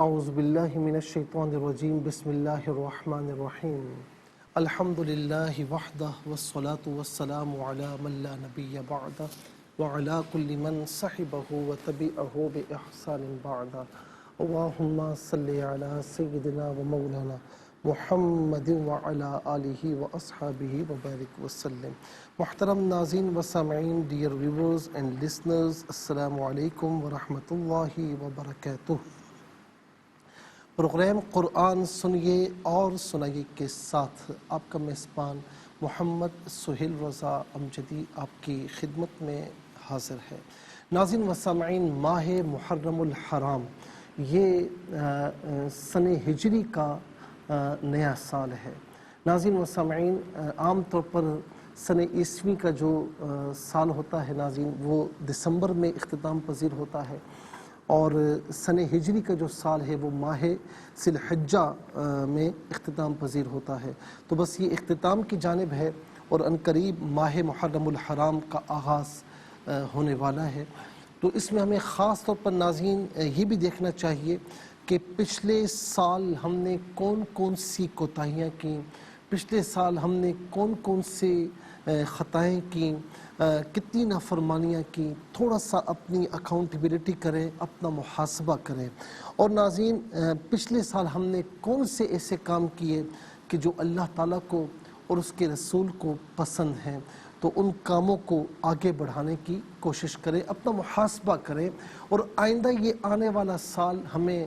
اعوذ باللہ من الشیطان الرجیم بسم اللہ الرحمن الرحیم الحمد للہ وحدہ والصلاة والسلام علی من لا نبی بعدہ وعلی کل من صحبہ وتبعہ بإحسان بعدہ اللہم صلی علی سیدنا و مولانا محمد وعلی آلہ واصحابہ وبارک وسلم۔ محترم ناظرین و سامعین، ڈیئر ویورز اینڈ لسنرز، السلام علیکم ورحمۃ اللہ وبرکاتہ۔ پروگرام قرآن سنیے اور سنائیے کے ساتھ آپ کا میزبان محمد سہیل رضا امجدی آپ کی خدمت میں حاضر ہے۔ ناظرین و سامعین، ماہ محرم الحرام یہ سن ہجری کا نیا سال ہے۔ ناظرین و سامعین، عام طور پر سن عیسوی کا جو سال ہوتا ہے ناظرین، وہ دسمبر میں اختتام پذیر ہوتا ہے، اور سن ہجری کا جو سال ہے وہ ماہ ذی الحجہ میں اختتام پذیر ہوتا ہے۔ تو بس یہ اختتام کی جانب ہے اور عنقریب ماہ محرم الحرام کا آغاز ہونے والا ہے۔ تو اس میں ہمیں خاص طور پر ناظرین یہ بھی دیکھنا چاہیے کہ پچھلے سال ہم نے کون کون سی کوتاہیاں کیں، پچھلے سال ہم نے کون کون سے خطائیں کیں، کتنی نافرمانیاں کی، تھوڑا سا اپنی اکاؤنٹیبلٹی کریں، اپنا محاسبہ کریں، اور ناظرین پچھلے سال ہم نے کون سے ایسے کام کیے کہ جو اللہ تعالیٰ کو اور اس کے رسول کو پسند ہیں، تو ان کاموں کو آگے بڑھانے کی کوشش کریں، اپنا محاسبہ کریں، اور آئندہ یہ آنے والا سال ہمیں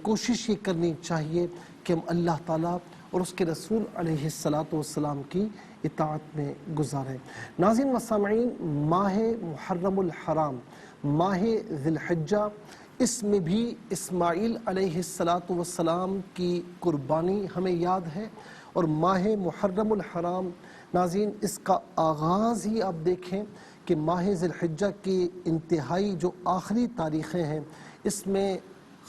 کوشش یہ کرنی چاہیے کہ ہم اللہ تعالیٰ اور اس کے رسول علیہ السلام کی اطاعت میں گزاریں۔ ناظرین و سامعین، ماہ محرم الحرام، ماہ ذی الحجہ، اس میں بھی اسماعیل علیہ السلام کی قربانی ہمیں یاد ہے، اور ماہ محرم الحرام ناظرین اس کا آغاز ہی آپ دیکھیں کہ ماہ ذی الحجہ کی انتہائی جو آخری تاریخیں ہیں، اس میں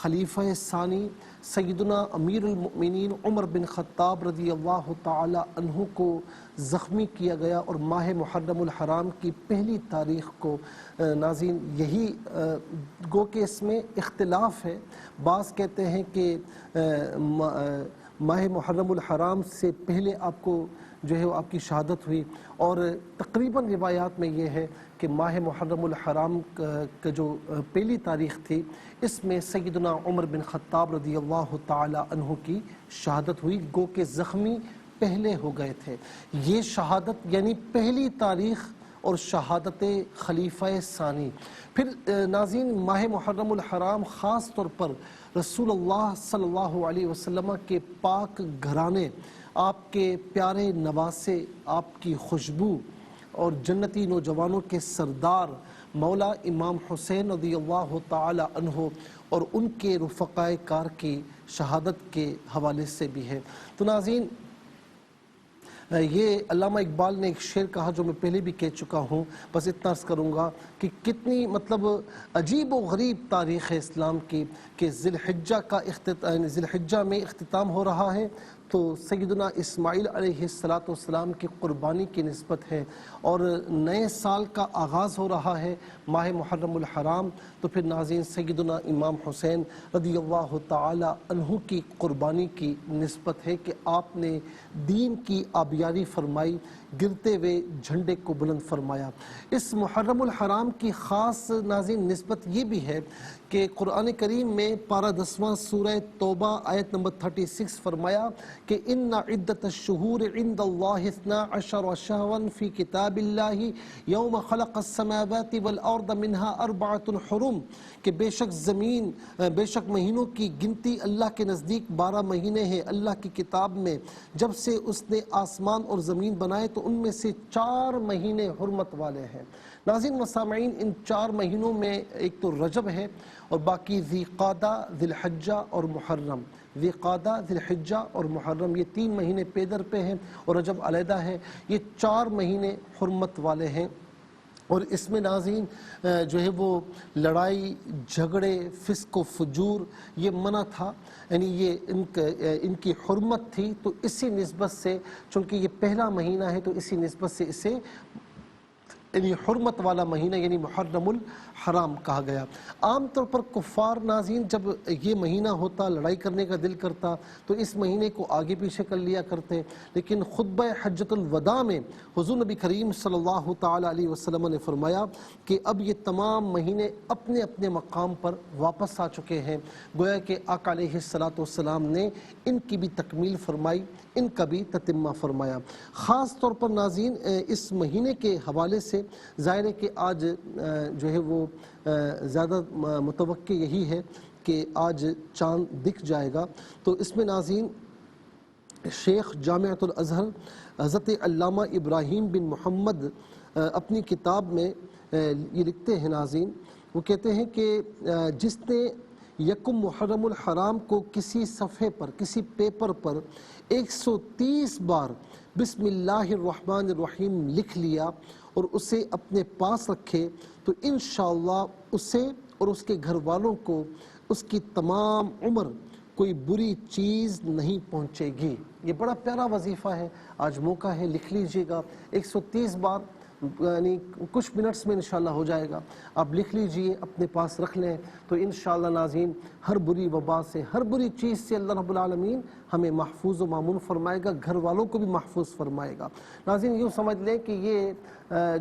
خلیفہ ثانی سیدنا امیر المؤمنین عمر بن خطاب رضی اللہ تعالی عنہ کو زخمی کیا گیا، اور ماہ محرم الحرام کی پہلی تاریخ کو ناظرین یہی گو کہ اس میں اختلاف ہے۔ بعض کہتے ہیں کہ ماہ محرم الحرام سے پہلے آپ کو جو ہے وہ آپ کی شہادت ہوئی، اور تقریباً روایات میں یہ ہے کہ ماہ محرم الحرام کا جو پہلی تاریخ تھی، اس میں سیدنا عمر بن خطاب رضی اللہ تعالی عنہ کی شہادت ہوئی، گو کہ زخمی پہلے ہو گئے تھے۔ یہ شہادت یعنی پہلی تاریخ اور شہادت خلیفہ ثانی۔ پھر ناظرین ماہ محرم الحرام خاص طور پر رسول اللہ صلی اللہ علیہ وسلم کے پاک گھرانے، آپ کے پیارے نواسے، آپ کی خوشبو، اور جنتی نوجوانوں کے سردار مولا امام حسین رضی اللہ تعالی عنہ اور ان کے رفقائے کار کی شہادت کے حوالے سے بھی ہے۔ تو ناظرین یہ علامہ اقبال نے ایک شعر کہا جو میں پہلے بھی کہہ چکا ہوں، بس اتنا عرض کروں گا کہ کتنی عجیب و غریب تاریخ ہے اسلام کی کہ ذی الحجہ میں اختتام ہو رہا ہے تو سیدنا اسماعیل علیہ السلام کی قربانی کی نسبت ہے، اور نئے سال کا آغاز ہو رہا ہے ماہ محرم الحرام، تو پھر ناظرین سیدنا امام حسین رضی اللہ تعالی عنہ کی قربانی کی نسبت ہے کہ آپ نے دین کی آبیاری فرمائی، گرتے ہوئے جھنڈے کو بلند فرمایا۔ اس محرم الحرام کی خاص ناظرین نسبت یہ بھی ہے کہ قرآن کریم میں پارہ 10واں سورہ توبہ آیت نمبر 36 فرمایا کہ ان عدت الشہور عند اللہ 12 شہرا فی کتاب اللہ یوم خلق السماوات والارض منها 4 حرم، کہ بے شک مہینوں کی گنتی اللہ کے نزدیک 12 مہینے ہیں اللہ کی کتاب میں، جب سے اس نے آسمان اور زمین بنائے تو ان میں سے 4 مہینے حرمت والے ہیں۔ ناظرین و سامعین، ان 4 مہینوں میں ایک تو رجب ہے، اور باقی ذی قعدہ، ذی الحجہ اور محرم۔ ذی قعدہ، ذی الحجہ اور محرم، یہ 3 مہینے پیدر پہ ہیں، اور رجب علیحدہ ہے۔ یہ 4 مہینے حرمت والے ہیں، اور اس میں ناظرین جو ہے وہ لڑائی جھگڑے فسق و فجور یہ منع تھا، یعنی یہ ان کی حرمت تھی، تو اسی نسبت سے چونکہ یہ پہلا مہینہ ہے تو اسی نسبت سے اسے یعنی حرمت والا مہینہ یعنی محرم حرام کہا گیا۔ عام طور پر کفار ناظرین جب یہ مہینہ ہوتا لڑائی کرنے کا دل کرتا تو اس مہینے کو آگے پیچھے کر لیا کرتے، لیکن خطبہ حجۃ الوداع میں حضور نبی کریم صلی اللہ تعالی علیہ وسلم نے فرمایا کہ اب یہ تمام مہینے اپنے اپنے مقام پر واپس آ چکے ہیں، گویا کہ آقا علیہ الصلوۃ والسلام نے ان کی بھی تکمیل فرمائی، ان کا بھی تتمہ فرمایا۔ خاص طور پر ناظرین اس مہینے کے حوالے سے ظاہر ہے کہ آج جو ہے وہ زیادہ متوقع یہی ہے کہ آج چاند دکھ جائے گا، تو اس میں ناظرین شیخ جامعۃ الازہر حضرت علامہ ابراہیم بن محمد اپنی کتاب میں یہ لکھتے ہیں ناظرین، وہ کہتے ہیں کہ جس نے یکم محرم الحرام کو کسی صفحے پر کسی پیپر پر 130 بار بسم اللہ الرحمن الرحیم لکھ لیا اور اسے اپنے پاس رکھے تو انشاءاللہ اسے اور اس کے گھر والوں کو اس کی تمام عمر کوئی بری چیز نہیں پہنچے گی۔ یہ بڑا پیارا وظیفہ ہے، آج موقع ہے، لکھ لیجئے گا 130 بار، یعنی کچھ منٹس میں انشاءاللہ ہو جائے گا، آپ لکھ لیجئے اپنے پاس رکھ لیں تو انشاءاللہ ناظرین ہر بری وبا سے ہر بری چیز سے اللہ رب العالمین ہمیں محفوظ و مامون فرمائے گا، گھر والوں کو بھی محفوظ فرمائے گا۔ ناظرین یوں سمجھ لیں کہ یہ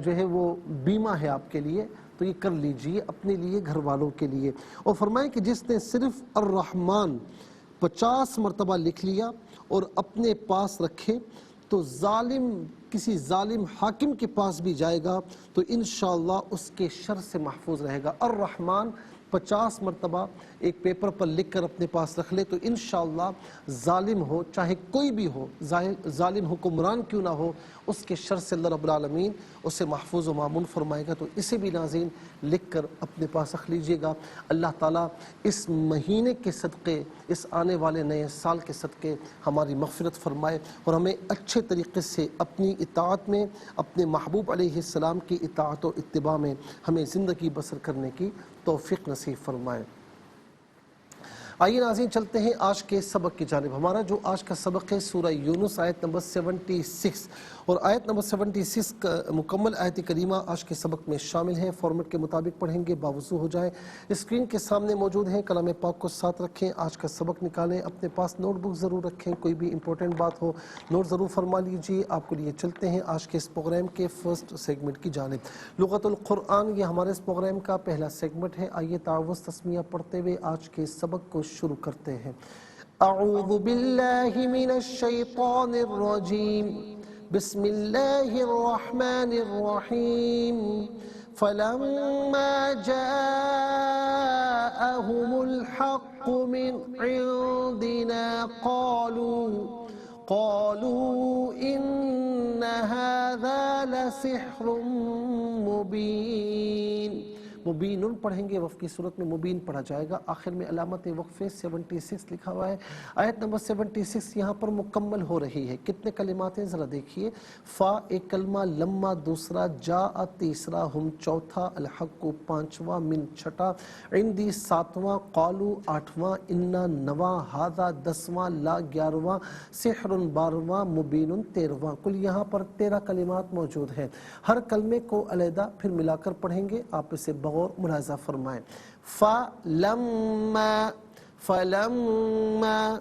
جو ہے وہ بیمہ ہے آپ کے لیے، تو یہ کر لیجئے اپنے لیے، گھر والوں کے لیے۔ اور فرمائیں کہ جس نے صرف الرحمن 50 مرتبہ لکھ لیا اور اپنے پاس رکھے تو کسی ظالم حاکم کے پاس بھی جائے گا تو انشاءاللہ اس کے شر سے محفوظ رہے گا۔ الرحمن 50 مرتبہ ایک پیپر پر لکھ کر اپنے پاس رکھ لے تو انشاءاللہ ظالم ہو چاہے کوئی بھی ہو، ظالم حکمران کیوں نہ ہو، اس کے شر سے اللہ رب العالمین اسے محفوظ و مامون فرمائے گا۔ تو اسے بھی ناظرین لکھ کر اپنے پاس رکھ لیجئے گا۔ اللہ تعالیٰ اس مہینے کے صدقے، اس آنے والے نئے سال کے صدقے ہماری مغفرت فرمائے اور ہمیں اچھے طریقے سے اپنی اطاعت میں، اپنے محبوب علیہ السلام کی اطاعت و اتباع میں ہمیں زندگی بسر کرنے کی توفیق نصیب فرمائے۔ آئیے ناظرین چلتے ہیں آج کے سبق کی جانب۔ ہمارا جو آج کا سبق ہے سورہ یونس آیت نمبر 76، اور آیت نمبر 76 کا مکمل آیت کریمہ آج کے سبق میں شامل ہے۔ فارمیٹ کے مطابق پڑھیں گے، باوضو ہو جائے۔ اسکرین کے سامنے موجود ہیں، کلام پاک کو ساتھ رکھیں، آج کا سبق نکالیں، اپنے پاس نوٹ بک ضرور رکھیں، کوئی بھی امپورٹنٹ بات ہو نوٹ ضرور فرما لیجیے۔ آپ کو لیے چلتے ہیں آج کے اس پروگرام کے فرسٹ سیگمنٹ کی جانب۔ لغت القرآن یہ ہمارے اس پروگرام کا پہلا سیگمنٹ ہے۔ آئیے تعوذ تسمیہ پڑھتے ہوئے آج کے سبق کو شروع کرتے ہیں۔ اعوذ باللہ من الشیطان الرجیم، بسم اللہ الرحمن الرحیم۔ فلما جاءهم الحق من عندنا قالوا إن هذا لسحر مبین۔ مبین پڑھیں گے، وقف کی صورت میں مبین پڑھا جائے گا، آخر میں علامت وقفے 76 لکھا ہوا ہے۔ آیت نمبر 76 یہاں پر مکمل ہو رہی ہے۔ کتنے کلمات ہیں ذرا دیکھیے، فا ایک کلمہ، لما دوسرا، جاء تیسرا، ہم چوتھا، الحق پانچواں، من چھٹا، عندی ساتواں، قالو آٹھواں، انا نواں، ہذا 10واں، لا 11واں، سحر 12واں، مبین 13واں۔ کل یہاں پر 13 کلمات موجود ہیں۔ ہر کلمے کو علیحدہ پھر ملا کر پڑھیں گے، آپ اسے بغور ملاحظہ فرمائیں۔ فلما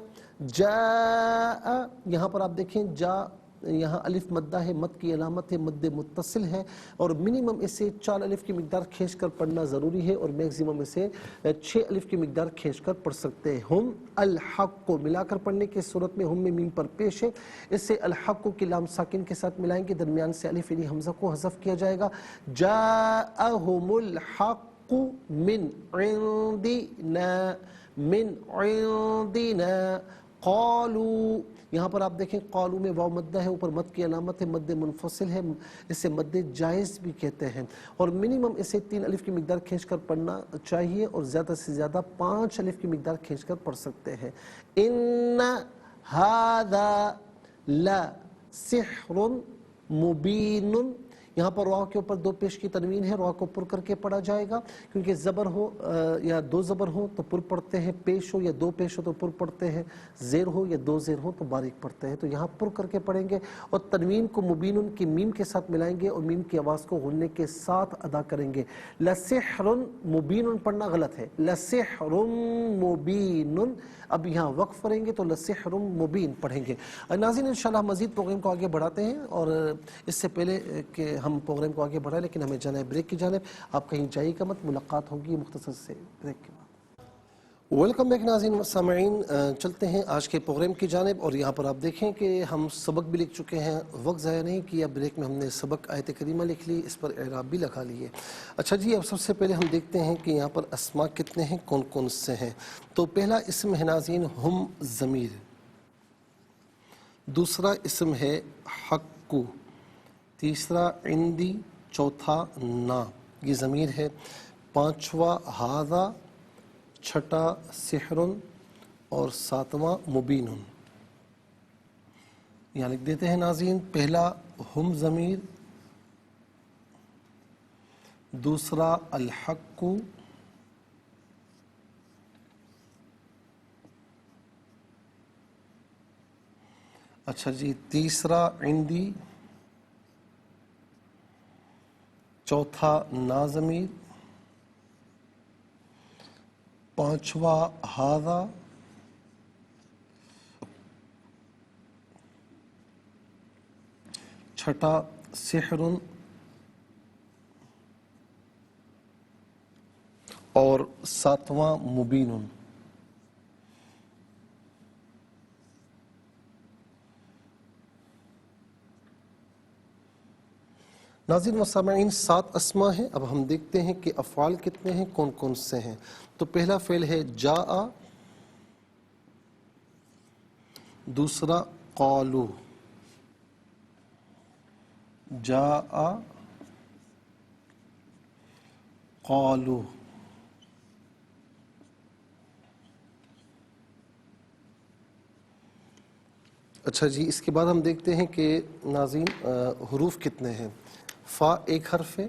جاء، یہاں پر آپ دیکھیں جا، یہاں الف مدہ ہے، مد کی علامت ہے، مد متصل ہے، اور منیمم اسے 4 الف کی مقدار کھینچ کر پڑھنا ضروری ہے، اور میکسیمم اسے 6 الف کی مقدار کھینچ کر پڑھ سکتے ہیں۔ ہم الحق کو ملا کر پڑھنے کی صورت میں ہم میں میم پر پیش ہے، اس سے الحق کو کی لام ساکن کے ساتھ ملائیں گے، درمیان سے الف یعنی حمزہ کو حذف کیا جائے گا۔ جاءہم الحق من عندنا، من عندنا، قالوا، یہاں پر آپ دیکھیں قالو میں واو مدہ ہے، اوپر مد کی علامت ہے، مد منفصل ہے، اسے مد جائز بھی کہتے ہیں، اور منیمم اسے 3 الف کی مقدار کھینچ کر پڑھنا چاہیے، اور زیادہ سے زیادہ 5 الف کی مقدار کھینچ کر پڑھ سکتے ہیں۔ ان ھذا لسحر مبین، یہاں پر را کے اوپر دو پیش کی تنوین ہے، را کو پر کر کے پڑھا جائے گا، کیونکہ زبر ہو یا دو زبر ہو تو پر پڑھتے ہیں، پیش ہو یا دو پیش ہو تو پر پڑھتے ہیں، زیر ہو یا دو زیر ہو تو باریک پڑھتے ہیں، تو یہاں پر کر کے پڑھیں گے اور تنوین کو مبین کی میم کے ساتھ ملائیں گے اور میم کی آواز کو غننے کے ساتھ ادا کریں گے۔ لسحر مبین پڑھنا غلط ہے، لسحر مبین، اب یہاں وقف کریں گے تو لسحر مبین پڑھیں گے۔ ناظرین انشاءاللہ مزید پروگرام کو آگے بڑھاتے ہیں، اور اس سے پہلے کہ ہم پروگرام کو آگے بڑھائیں لیکن ہمیں جانا ہے بریک کی جانب، آپ کہیں جائیے گا مت، ملاقات ہوگی مختصر سے بریک کے بعد۔ ویلکم بیک ناظرین و سامعین، چلتے ہیں آج کے پروگرام کی جانب، اور یہاں پر آپ دیکھیں کہ ہم سبق بھی لکھ چکے ہیں، وقت ضائع نہیں کیا، بریک میں ہم نے سبق آیت کریمہ لکھ لی، اس پر اعراب بھی لگا لیے۔ اچھا جی، اب سب سے پہلے ہم دیکھتے ہیں کہ یہاں پر اسماء کتنے ہیں، کون کون سے ہیں۔ تو پہلا اسم ہے ناظرین ہم ضمیر، دوسرا اسم ہے حق، تیسرا عندی، چوتھا نا، یہ ضمیر ہے، پانچواں ھذا، چھٹا سحر اور ساتواں مبین۔ یہاں لکھ دیتے ہیں ناظرین، پہلا ہم ضمیر، دوسرا الحق، اچھا جی، تیسرا عندی، چوتھا نا ضمیر، پانچواں ھذا، چھٹا سحر اور ساتواں مبین۔ ناظرین و سامعین، 7 اسماء ہیں، اب ہم دیکھتے ہیں کہ افعال کتنے ہیں، کون کون سے ہیں۔ تو پہلا فعل ہے جاء، دوسرا قالو، جاء قالو، اچھا جی، اس کے بعد ہم دیکھتے ہیں کہ ناظرین حروف کتنے ہیں۔ فا ایک حرف ہے،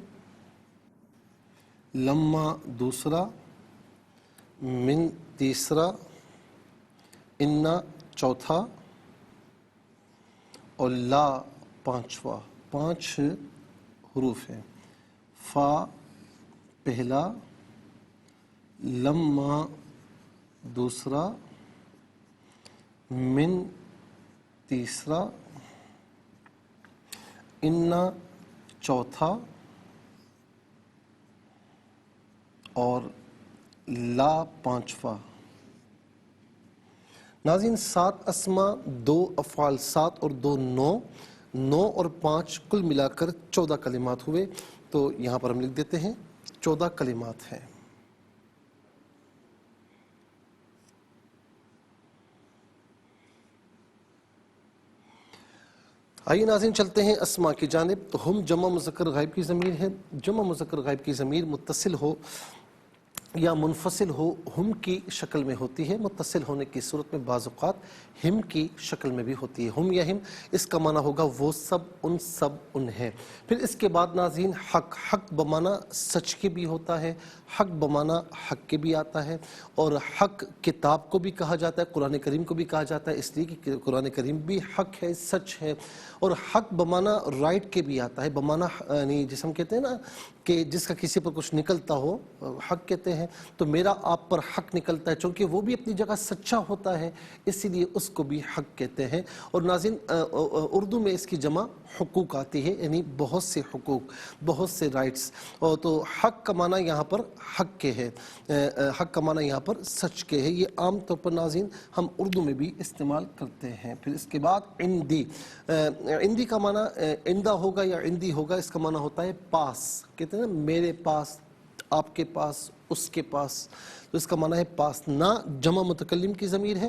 لما دوسرا، من تیسرا، انا چوتھا اور لا پانچواں، 5 حروف ہیں۔ فا پہلا، لما دوسرا، من تیسرا، انا چوتھا اور لا پانچواں۔ ناظرین 7 اسماء، 2 افعال، 7 اور 2 9 اور 5 کل ملا کر 14 کلمات ہوئے۔ تو یہاں پر ہم لکھ دیتے ہیں 14 کلمات ہیں۔ آئیے ناظرین چلتے ہیں اسماء کی جانب۔ تو ہم جمع مذکر غائب کی ضمیر ہے، جمع مذکر غائب کی ضمیر متصل ہو یا منفصل ہو ہم کی شکل میں ہوتی ہے، متصل ہونے کی صورت میں بعض اوقات ہم کی شکل میں بھی ہوتی ہے، ہم یا ہم، اس کا معنی ہوگا وہ سب، ان سب، انہیں۔ پھر اس کے بعد ناظرین حق، حق بمعنی سچ کے بھی ہوتا ہے، حق بمعنی حق کے بھی آتا ہے، اور حق کتاب کو بھی کہا جاتا ہے، قرآن کریم کو بھی کہا جاتا ہے، اس لیے کہ قرآن کریم بھی حق ہے، سچ ہے۔ اور حق بمعنی رائٹ کے بھی آتا ہے، بمعنی یعنی جس ہم کہتے ہیں نا کہ جس کا کسی پر کچھ نکلتا ہو، حق کہتے ہیں، تو میرا آپ پر حق نکلتا ہے، چونکہ وہ بھی اپنی جگہ سچا ہوتا ہے، اسی لیے اس کو بھی حق کہتے ہیں۔ اور ناظرین اردو میں اس کی جمع حقوق آتی ہے، یعنی بہت سے حقوق، بہت سے رائٹس، اور تو حق کا معنی یہاں پر حق کے ہے، حق کا معنی یہاں پر سچ کے ہے، یہ عام طور پر ناظرین ہم اردو میں بھی استعمال کرتے ہیں۔ پھر اس کے بعد عندی، عندی کا معنی عندہ ہوگا یا عندی ہوگا، اس کا معنی ہوتا ہے پاس، کہتے ہیں نا میرے پاس، آپ کے پاس، اس کے پاس، تو اس کا معنی ہے پاس۔ نہ جمع متکلم کی ضمیر ہے،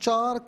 4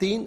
3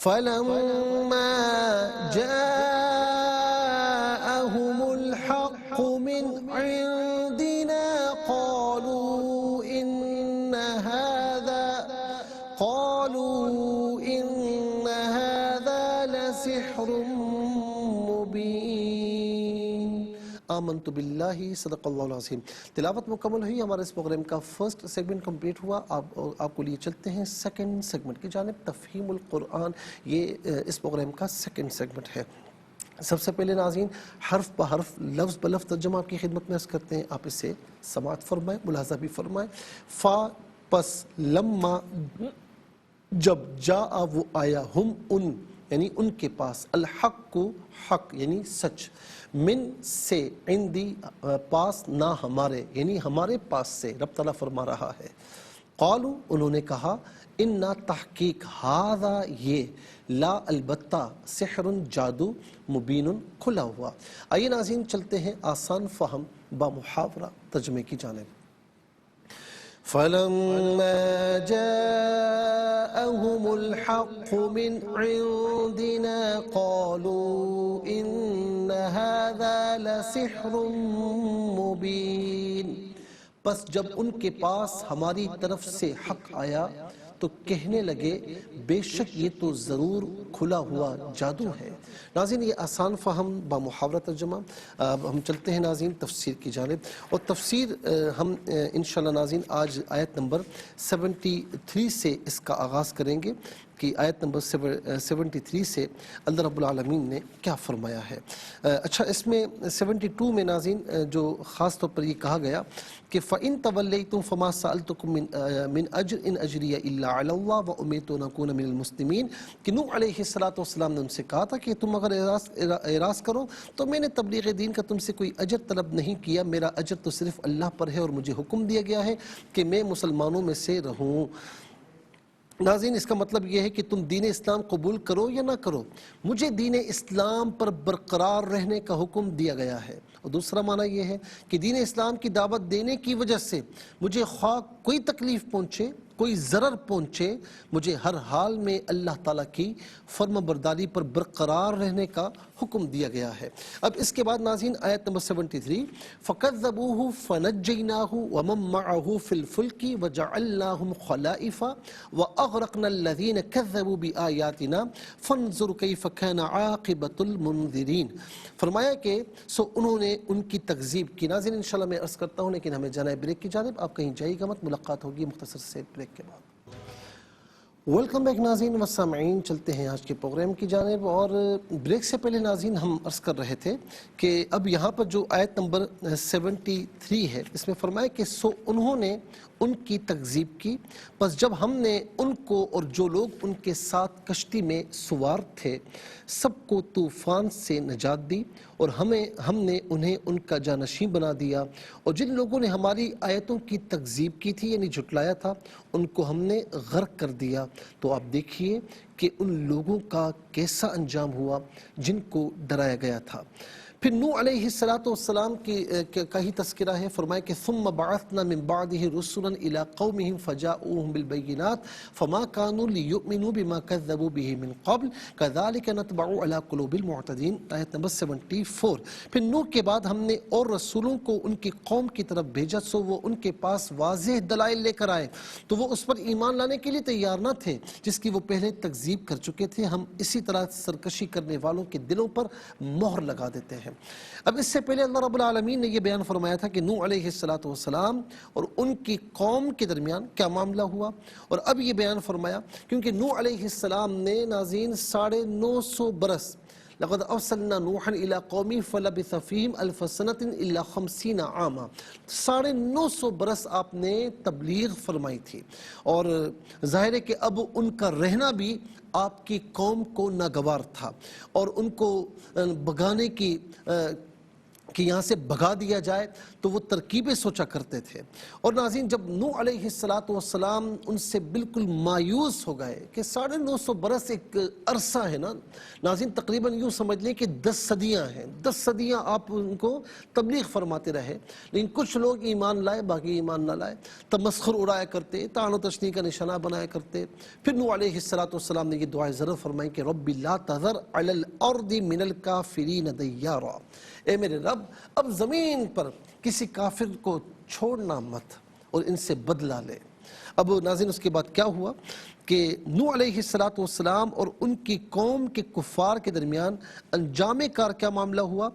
فلما جاءهم الحق من عندنا قالوا إن هذا لسحر مبين. آمنت باللہ صدق اللہ العظیم. تلاوت مکمل ہوئی. ہمارا اس پروگرام کا فرسٹ سیگمنٹ کمپلیٹ ہوا. آپ کو لیے چلتے ہیں سیکنڈ سیگمنٹ کی جانب. تفہیم القرآن یہ اس پروگرام کا سیکنڈ سیگمنٹ ہے. سب سے پہلے ناظرین حرف بحرف لفظ بلفظ ترجمہ آپ کی خدمت میں عرض کرتے ہیں. آپ اسے سماعت فرمائیں, ملاحظہ بھی فرمائیں. فا پس, لما جب, جاء وہ آیا, ہم ان یعنی ان کے پاس, الحق کو حق یعنی سچ, من سے, عندی پاس, نہ ہمارے یعنی ہمارے پاس سے. رب تعالیٰ فرما رہا ہے. قالو انہوں نے کہا, انا تحقیق, ہذا یہ, لا البتہ, سحر جادو, مبین کھلا ہوا. آئیے ناظرین چلتے ہیں آسان فہم با محاورہ ترجمے کی جانب. فلما جاءهم الحق من عندنا قالوا إن هذا لسحر مبين. پس جب ان کے پاس ہماری طرف سے حق آیا تو کہنے لگے بے شک یہ تو ضرور کھلا ہوا جادو ہے. ناظرین یہ آسان فہم با محاورہ ترجمہ. ہم چلتے ہیں ناظرین تفسیر کی جانب, اور تفسیر ہم انشاءاللہ ناظرین آج آیت نمبر 73 سے اس کا آغاز کریں گے کہ آیت نمبر 73 سے اللہ رب العالمین نے کیا فرمایا ہے. اچھا, اس میں 72 میں ناظرین جو خاص طور پر یہ کہا گیا کہ فَإِن تَوَلَّيْتُمْ فَمَا سَأَلْتُكُم مِّنْ أَجْرٍ إِنْ أَجْرِيَ إِلَّا عَلَى اللَّهِ وَأُمِرْتُ أَنْ أَكُونَ مِنَ الْمُسْلِمِينَ کہ نوح علیہ السلام نے ان سے کہا تھا کہ تم اگر اعراض کرو تو میں نے تبلیغ دین کا تم سے کوئی اجر طلب نہیں کیا, میرا اجر تو صرف اللہ پر ہے اور مجھے حکم دیا گیا ہے کہ میں مسلمانوں میں سے رہوں. ناظرین اس کا مطلب یہ ہے کہ تم دین اسلام قبول کرو یا نہ کرو, مجھے دین اسلام پر برقرار رہنے کا حکم دیا گیا ہے. اور دوسرا معنی یہ ہے کہ دین اسلام کی دعوت دینے کی وجہ سے مجھے خواہ کوئی تکلیف پہنچے, کوئی ضرر پہنچے, مجھے ہر حال میں اللہ تعالیٰ کی فرم برداری پر برقرار رہنے کا حکم دیا گیا ہے. اب اس کے بعد ناظرین آیت نمبر 73, فَكَذَّبُوهُ فَنَجَّيْنَاهُ وَمَن مَّعَهُ فِي الْفُلْكِ وَجَعَلْنَاهُمْ خَلَائِفَ وَأَغْرَقْنَا الَّذِينَ كَذَّبُوا بِآيَاتِنَا فَانظُرْ كَيْفَ كَانَ عَاقِبَةُ الْمُنذِرِينَ. فرمایا کہ سو انہوں نے ان کی تکذیب کی. ناظرین انشاءاللہ میں عرض کرتا ہوں لیکن ہمیں جانا ہے بریک کی جانب. آپ کہیں جائیے گا مت, ملاقات ہوگی مختصر سے بریک کے بعد. ویلکم بیک ناظرین و سامعین, چلتے ہیں آج کے پروگرام کی جانب. اور بریک سے پہلے ناظرین ہم عرض کر رہے تھے کہ اب یہاں پر جو آیت نمبر 73 ہے اس میں فرمایا کہ سو انہوں نے ان کی تکذیب کی, پس جب ہم نے ان کو اور جو لوگ ان کے ساتھ کشتی میں سوار تھے سب کو طوفان سے نجات دی, اور ہم نے انہیں ان کا جانشین بنا دیا, اور جن لوگوں نے ہماری آیتوں کی تکذیب کی تھی یعنی جھٹلایا تھا ان کو ہم نے غرق کر دیا. تو آپ دیکھیے کہ ان لوگوں کا کیسا انجام ہوا جن کو ڈرایا گیا تھا. پھر نوح علیہ السلام کا ہی تذکرہ ہے. فرمایا کہ ثم بعثنا من بعده رسلا الى قومهم فجاءوهم بالبينات فما كانوا ليؤمنوا بما كذبوا به من قبل كذلك نطبع على قلوب المعتدين. آیت نمبر 74. پھر نوح کے بعد ہم نے اور رسولوں کو ان کی قوم کی طرف بھیجا, سو وہ ان کے پاس واضح دلائل لے کر آئے تو وہ اس پر ایمان لانے کے لیے تیار نہ تھے جس کی وہ پہلے تکذیب کر چکے تھے. ہم اسی طرح سرکشی کرنے والوں کے دلوں پر مہر لگا دیتے ہیں. اب اس سے پہلے اللہ رب العالمین نے یہ بیان فرمایا تھا کہ نوح علیہ السلام اور ان کی قوم کے درمیان کیا معاملہ ہوا, اور اب یہ بیان فرمایا کیونکہ نوح علیہ السلام نے ناظرین 950 برس لقد ارسلنا نوحا الى قومه فلبث فيهم 1000 سنة الا 50 عاما, 950 برس آپ نے تبلیغ فرمائی تھی, اور ظاہر ہے کہ اب ان کا رہنا بھی آپ کی قوم کو ناگوار تھا, اور ان کو بھگانے کی کہ یہاں سے بھگا دیا جائے تو وہ ترکیبیں سوچا کرتے تھے۔ اور ناظرین جب نوح علیہ السلام ان سے بالکل مایوس ہو گئے کہ 950 برس ایک عرصہ ہے نا ناظرین، تقریباً یوں سمجھ لیں کہ 10 صدیاں ہیں، 10 صدیاں آپ ان کو تبلیغ فرماتے رہے، لیکن کچھ لوگ ایمان لائے، باقی ایمان نہ لائے، تمسخر اڑایا کرتے، طعن و تشنیع کا نشانہ بنایا کرتے۔ پھر نوح علیہ السلام نے یہ دعائیں ضرور فرمائی کہ رب لا تذر علی الارض من الکافرین دیارا، اے میرے رب اب زمین پر کسی کافر کو چھوڑنا مت اور ان سے بدلہ لے۔ اب ناظرین اس کے بعد کیا ہوا کہ نوح علیہ السلام اور ان کی قوم کے کفار کے درمیان انجام کار کیا معاملہ ہوا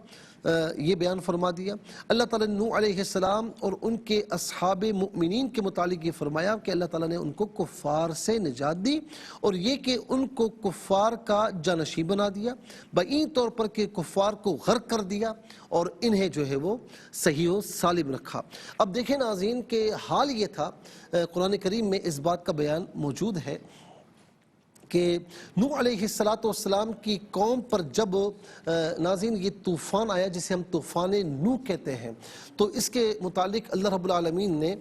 یہ بیان فرما دیا۔ اللہ تعالیٰ نے نوح علیہ السلام اور ان کے اصحاب مؤمنین کے متعلق یہ فرمایا کہ اللہ تعالیٰ نے ان کو کفار سے نجات دی، اور یہ کہ ان کو کفار کا جانشین بنا دیا، بعین طور پر کہ کفار کو غرق کر دیا اور انہیں جو ہے وہ صحیح و سالم رکھا۔ اب دیکھیں ناظرین کہ حال یہ تھا، قرآن کریم میں اس بات کا بیان موجود ہے کہ نوح علیہ السلام کی قوم پر جب ناظرین یہ طوفان آیا جسے ہم طوفان نوح کہتے ہیں، تو اس کے متعلق اللہ رب العالمین نے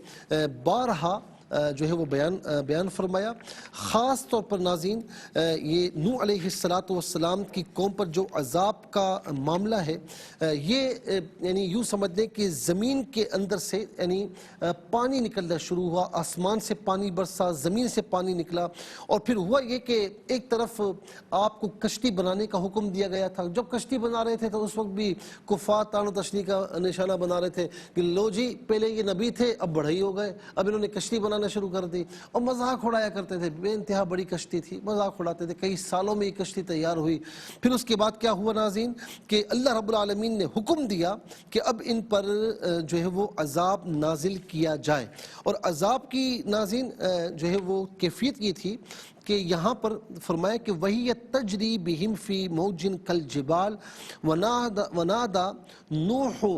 بارہا جو ہے وہ بیان فرمایا۔ خاص طور پر ناظرین یہ نوح علیہ السلام کی قوم پر جو عذاب کا معاملہ ہے، یہ یعنی یوں سمجھ لیں کہ زمین کے اندر سے یعنی پانی نکلنا شروع ہوا، آسمان سے پانی برسا، زمین سے پانی نکلا، اور پھر ہوا یہ کہ ایک طرف آپ کو کشتی بنانے کا حکم دیا گیا تھا۔ جب کشتی بنا رہے تھے تو اس وقت بھی کفار طعن و تشنیع کا نشانہ بنا رہے تھے کہ لو جی پہلے یہ نبی تھے اب بڑھئی ہو گئے، اب انہوں نے کشتی بنانا شروع کر دی، اور مذاق اڑایا کرتے تھے، بے انتہا بڑی کشتی تھی، مذاق اڑاتے تھے، کئی سالوں میں یہ کشتی تیار ہوئی۔ پھر اس کے بعد کیا ہوا ناظرین کہ اللہ رب العالمین نے حکم دیا کہ اب ان پر جو ہے وہ عذاب نازل کیا جائے، اور عذاب کی ناظرین جو ہے وہ کیفیت یہ تھی کہ یہاں پر فرمایا کہ وَهِيَ تَجْرِي بِهِمْ فِي مَوْجٍ كَالْجِبَالِ وَنَادَى نُوحُ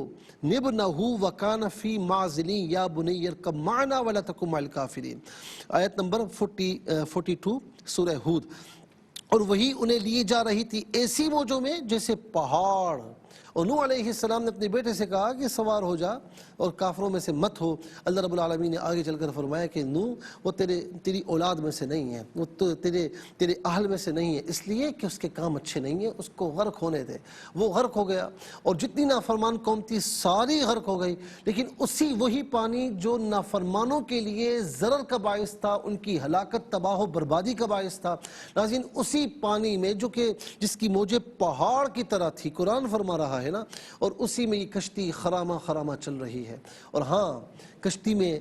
ابْنَهُ وَكَانَ فِي مَعْزِلٍ يَا بُنَيَّ ارْكَبْ مَعَنَا وَلَا تَكُن مَعَ الْكَافِرِينَ، آیت نمبر 42 سورہ ہود۔ اور وہی انہیں لیے جا رہی تھی ایسی موجوں میں جیسے پہاڑ، اور نوح علیہ السلام نے اپنے بیٹے سے کہا کہ سوار ہو جا اور کافروں میں سے مت ہو۔ اللہ رب العالمین نے آگے چل کر فرمایا کہ نوح وہ تیری اولاد میں سے نہیں ہے، وہ تیرے اہل میں سے نہیں ہے، اس لیے کہ اس کے کام اچھے نہیں ہیں، اس کو غرق ہونے دے۔ وہ غرق ہو گیا، اور جتنی نافرمان قوم تھی ساری غرق ہو گئی، لیکن وہی پانی جو نافرمانوں کے لیے ضرر کا باعث تھا، ان کی ہلاکت، تباہ و بربادی کا باعث تھا، ناظرین اسی پانی میں جو کہ جس کی موجیں پہاڑ کی طرح تھی، قرآن فرما رہا ہے نا، اور اسی میں یہ کشتی خرامہ چل رہی ہے۔ اور ہاں کشتی میں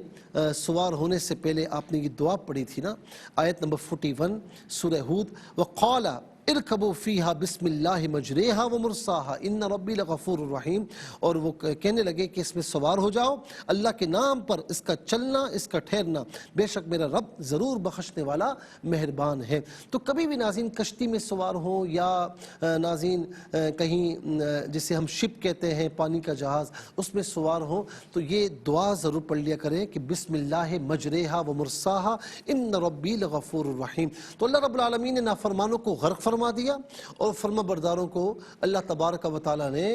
سوار ہونے سے پہلے آپ نے یہ دعا پڑھی تھی نا، آیت نمبر 41 سورہ ہود، وَقَالَ ارکبوا فیہا بسم اللہ مجریہا ومرساہا ان ربی لغفور الرحیم، اور وہ کہنے لگے کہ اس میں سوار ہو جاؤ اللہ کے نام پر، اس کا چلنا، اس کا ٹھہرنا، بے شک میرا رب ضرور بخشنے والا مہربان ہے۔ تو کبھی بھی ناظرین کشتی میں سوار ہوں یا ناظرین کہیں جسے ہم شپ کہتے ہیں پانی کا جہاز، اس میں سوار ہوں تو یہ دعا ضرور پڑھ لیا کریں کہ بسم اللہ مجریہا ومرساہا ان ربی لغفور الرحیم۔ تو اللہ رب العالمین نے نافرمانوں کو غرق فرما دیا، اور فرما برداروں کو اللہ تبارک و تعالیٰ نے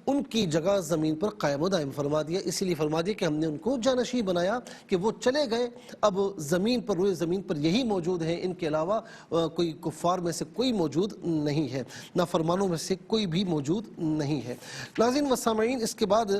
ان کی جگہ زمین پر قائم و دائم فرما دیا۔ اسی لیے فرما دیا کہ ہم نے ان کو جانشین بنایا کہ وہ چلے گئے، اب زمین پر، روئے زمین پر یہی موجود ہیں، ان کے علاوہ کوئی کفار میں سے کوئی موجود نہیں ہے، نافرمانوں میں سے کوئی بھی موجود نہیں ہے۔ ناظرین و سامعین اس کے بعد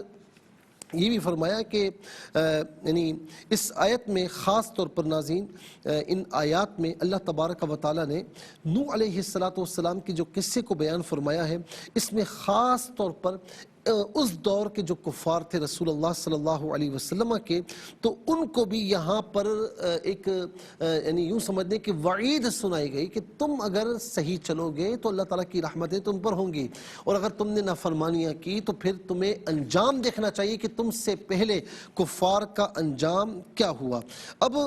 یہ بھی فرمایا کہ یعنی اس آیت میں خاص طور پر ناظرین ان آیات میں اللہ تبارک و تعالیٰ نے نوح علیہ السلام کی جو قصے کو بیان فرمایا ہے، اس میں خاص طور پر اس دور کے جو کفار تھے رسول اللہ صلی اللہ علیہ وسلم کے، تو ان کو بھی یہاں پر ایک یعنی یوں سمجھ لیں کہ وعید سنائی گئی کہ تم اگر صحیح چلو گے تو اللہ تعالیٰ کی رحمتیں تم پر ہوں گی، اور اگر تم نے نافرمانیاں کی تو پھر تمہیں انجام دیکھنا چاہیے کہ تم سے پہلے کفار کا انجام کیا ہوا۔ اب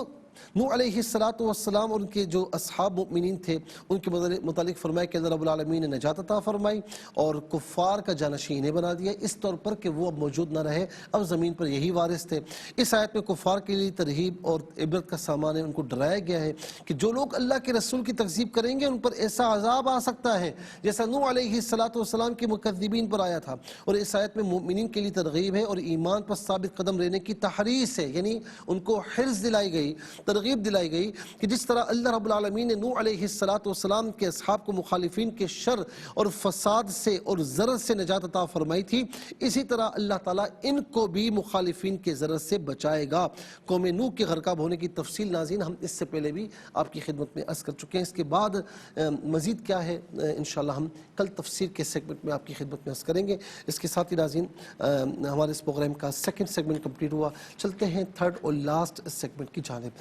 نوح علیہ السلام اور ان کے جو اصحاب مؤمنین تھے ان کے متعلق فرمایا کہ اللہ رب العالمین نے نجات عطا فرمائی اور کفار کا جانشین انہیں بنا دیا، اس طور پر کہ وہ اب موجود نہ رہے، اب زمین پر یہی وارث تھے۔ اس آیت میں کفار کے لیے ترہیب اور عبرت کا سامان ہے، ان کو ڈرایا گیا ہے کہ جو لوگ اللہ کے رسول کی تکذیب کریں گے ان پر ایسا عذاب آ سکتا ہے جیسا نوح علیہ السلام کے مکذبین پر آیا تھا۔ اور اس آیت میں مومنین کے لیے ترغیب ہے اور ایمان پر ثابت قدم رہنے کی تحریص ہے، یعنی ان کو حرص دلائی گئی، ترغیب دلائی گئی کہ جس طرح اللہ رب العالمین نے نوح علیہ السلام کے اصحاب کو مخالفین کے شر اور فساد سے اور ضرر سے نجات عطا فرمائی تھی، اسی طرح اللہ تعالیٰ ان کو بھی مخالفین کے ضرر سے بچائے گا۔ قوم نوح کے غرقاب ہونے کی تفصیل ناظرین ہم اس سے پہلے بھی آپ کی خدمت میں عرض کر چکے ہیں۔ اس کے بعد مزید کیا ہے انشاءاللہ ہم کل تفسیر کے سیگمنٹ میں آپ کی خدمت میں عرض کریں گے۔ اس کے ساتھ ہی ناظرین ہمارے اس پروگرام کا سیکنڈ سیگمنٹ کمپلیٹ ہوا، چلتے ہیں تھرڈ اور لاسٹ سیگمنٹ کی جانب۔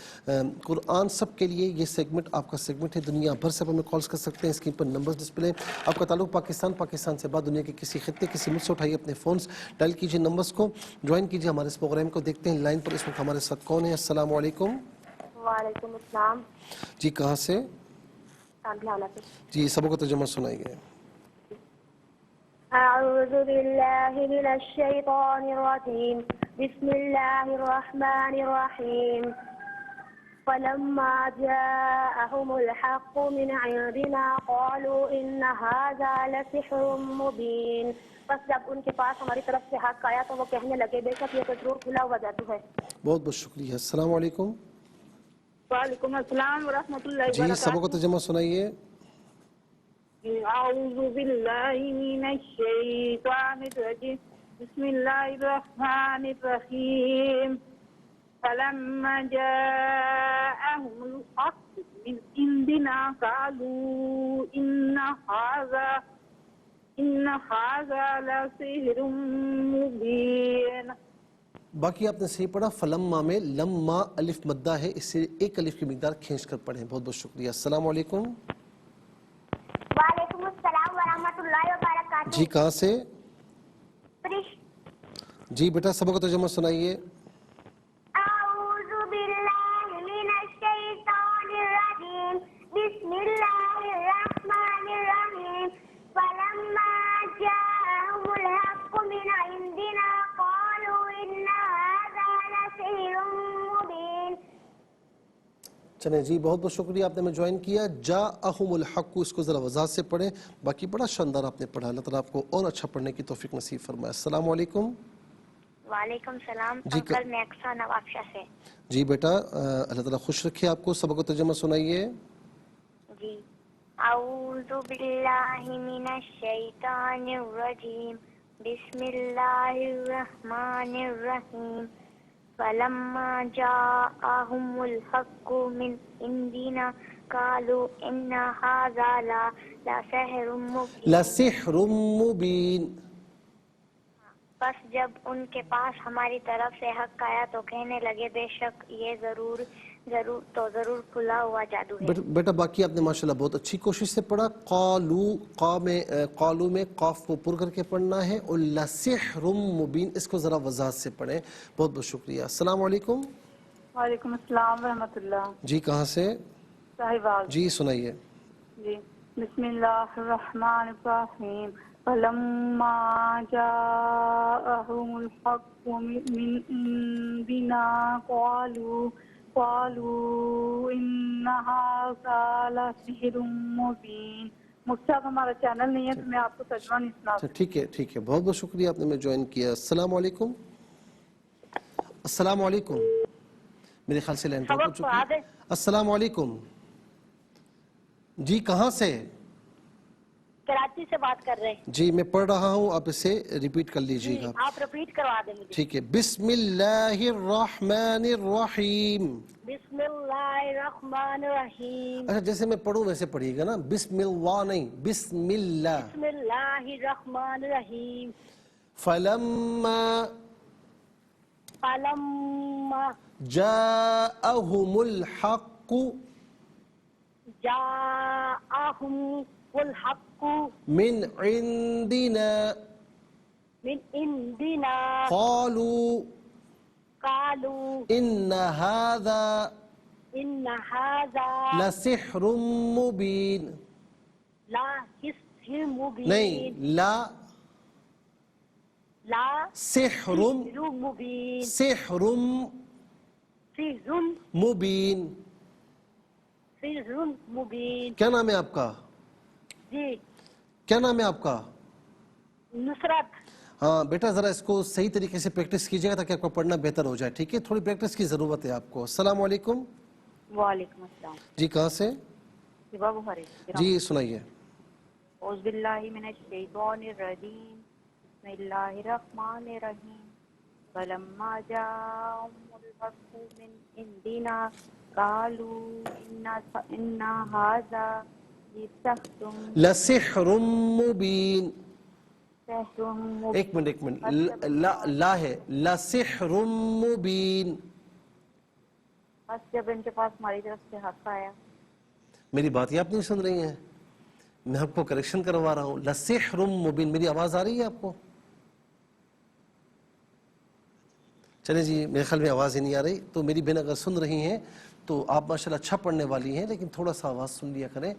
قرآن سب کے لیے یہ سیگمنٹ آپ کا سیگمنٹ ہے، دنیا بھر سے آپ ہمیں کالز کر سکتے ہیں، اسکرین پر نمبرز ڈسپلے، آپ کا تعلق پاکستان سے بعد دنیا کے کسی خطے کسی ملک سے اٹھائیے اپنے فونز، ڈائل کیجئے نمبرز کو، جوائن کیجئے ہمارے اس پروگرام کو۔ دیکھتے ہیں لائن پر اس وقت ہمارے ساتھ کون ہے۔ السلام علیکم۔ وعلیکم السلام جی کہاں سے؟ جی سبق و ترجمہ سنائیے۔ اعوذ باللہ من الشیطان الرجیم بسم اللہ الرحمن الرحیم فلما جاءهم الحق من عندنا قالوا ان هذا لسحر مبین، بس جب ان کے پاس ہماری طرف سے حق آیا تو وہ کہنے لگے بے شک یہ تو ضرور کھلا ہوا جادو ہے۔ بہت بہت شکریہ۔ السلام علیکم۔ وعلیکم السلام ورحمۃ اللہ جی سبق و وبرکاتہ۔ ترجمہ سنائیے۔ اعوذ باللہ من الشیطان الرجیم بسم اللہ الرحمن الرحیم فلما جاءهم الحق من عندنا قالوا ان هذا لسحر مبین۔ باقی آپ نے صحیح پڑھا، فلما میں لما الف مدہ ہے، اس سے ایک الف کی مقدار کھینچ کر پڑھیں۔ بہت بہت شکریہ۔ السلام علیکم۔ وعلیکم السلام ورحمۃ اللہ وبرکاتہ۔ جی کہاں سے؟ جی بیٹا سبق و ترجمہ سنائیے۔ اعوذ باللہ من الشیطان الرجیم بسم اللہ الرحمن الرحیم فلما جاءهم الحق من عندنا قالوا ان هذا لسحر مبین۔ چلیں جی بہت بہت شکریہ، آپ نے ہمیں جوائن کیا۔ جاءہم الحق، اس کو ذرا وضاحت سے پڑھیں، باقی بڑا شاندار آپ نے پڑھا، اللہ تعالیٰ آپ کو اور اچھا پڑھنے کی توفیق نصیب فرمائے۔ السلام علیکم۔ وعلیکم السلام جی انکل، میں اقصیٰ نوابشاہ سے۔ جی بیٹا اللہ تعالیٰ خوش رکھے آپ کو، سبق و ترجمہ سنائیے۔ جی اعوذ باللہ من الشیطان الرجیم بسم اللہ الرحمن الرحیم فلما جاءهم الحق من عندنا قالوا ان هذا لسحر مبین۔ لسحر مبین۔ بس جب ان کے پاس ہماری طرف سے حق آیا تو کہنے لگے بے شک یہ ضرور کھلا ہوا جادو ہے۔ بیٹا باقی آپ نے ماشاءاللہ بہت اچھی کوشش سے پڑھا۔ قالو میں قاف کو پر کر کے پڑھنا ہے، اور لسحر مبین اس کو ذرا وضاحت سے پڑھیں۔ بہت بہت شکریہ۔ السلام علیکم۔ وعلیکم السلام ورحمۃ اللہ۔ جی کہاں سے؟ صاحبال۔ جی سنائیے۔ جی بسم اللہ الرحمن الرحیم فلما جاءهم الحق من عندنا قالوا ان هذا لسحر مبین۔ مجھ سے ہمارا چینل نہیں ہے تو میں آپ کو ترجمہ نہیں سنا سکتی۔ ٹھیک ہے بہت بہت شکریہ، آپ نے ہمیں جوائن کیا۔ السلام علیکم۔ السلام علیکم، میرے خیال سے لائن ڈراپ ہو چکی ہے۔ السلام علیکم۔ جی کہاں سے؟ کراچی سے بات کر رہے ہیں۔ جی میں پڑھ رہا ہوں، آپ اسے ریپیٹ کر لیجئے گا۔ آپ ریپیٹ کروا دیں مجھے۔ ٹھیک ہے۔ بسم اللہ الرحمن الرحیم۔ بسم اللہ الرحمن الرحیم۔ اچھا جیسے میں پڑھوں ویسے پڑھیے گا نا، بسم اللہ نہیں، بسم اللہ۔ بسم اللہ الرحمن الرحیم فلما جاءهم الحق جاءهم الحق من عندنا من عندنا قالوا قالوا إن هذا إن هذا لسحر مبين. لا سحر مبين. نہیں، لا لا سحر سحر مبين. سحر سحر مبین. سحر مبين. کیا نام ہے آپ کا؟ جی کیا نام ہے آپ کا؟ نصرت. ہاں بیٹا ذرا اس کو صحیح طریقے سے پریکٹس کیجیے گا تاکہ آپ کو پڑھنا بہتر ہو جائے، ٹھیک ہے؟ تھوڑی پریکٹس کی ضرورت ہے آپ کو. السلام علیکم. وعلیکم السلام. جی کہاں سے؟ شبہ بخاری. جی سنائیے. اعوذ باللہ من الشیطان الرجیم. بسم اللہ الرحمن الرحیم. فلما جاءهم الحق من عندنا قالوا ان هذا لسحر لسحر مبین. سحر مبین. ایک منٹ لا ہے، لسحر مبین. بس جب ان کے پاس ہماری طرف سے حق آیا. میری بات ہی آپ نہیں سن رہی ہیں، میں آپ کو کریکشن کروا رہا ہوں. لسحر مبین. میری آواز آ رہی ہے آپ کو؟ چلے جی، میرے خیال میں آواز ہی نہیں آ رہی، تو میری بہن اگر سن رہی ہیں تو آپ ماشاءاللہ اچھا پڑھنے والی ہیں، لیکن تھوڑا سا آواز سن لیا کریں.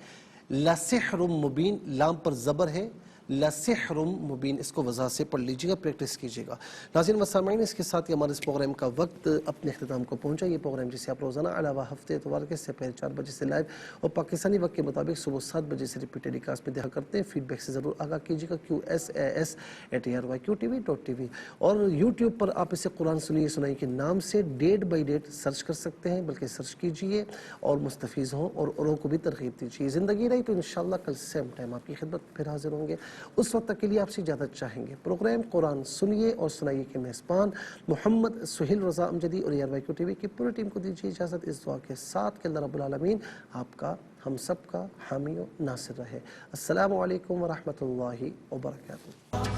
لسحر مبین، لام پر زبر ہے. لسحر مبین، اس کو وضاحت سے پڑھ لیجیے گا، پریکٹس کیجیے گا. ناظرین و سامعین، اس کے ساتھ ہی ہمارے اس پروگرام کا وقت اپنے اختتام کو پہنچا. یہ پروگرام جسے آپ روزانہ علاوہ ہفتے اتوار کے سے پہلے 4 بجے سے لائیو اور پاکستانی وقت کے مطابق صبح 7 بجے سے ریپیٹ ٹیلی کاسٹ میں دیکھا کرتے ہیں. فیڈ بیک سے ضرور آگاہ کیجیے گا. QSAS@ARYQTV.TV اور یوٹیوب پر آپ اسے قرآن سنیے سنائی کے نام سے ڈیٹ بائی ڈیٹ سرچ کر سکتے ہیں، بلکہ سرچ کیجیے اور مستفیض ہوں اور اوروں کو بھی ترغیب دیجیے. زندگی رہی تو انشاءاللہ کل سیم ٹائم آپ کی خدمت پھر حاضر ہوں گے. اس وقت تک کے لیے آپ سے اجازت چاہیں گے. پروگرام قرآن سنیے اور سنائیے کے میزبان محمد سہیل رضا امجدی اور ARYQTV کی پوری ٹیم کو دیجیے اجازت اس دعا کے ساتھ کہ اللہ رب العالمین آپ کا، ہم سب کا حامی و ناصر رہے. السلام علیکم ورحمۃ اللہ وبرکاتہ.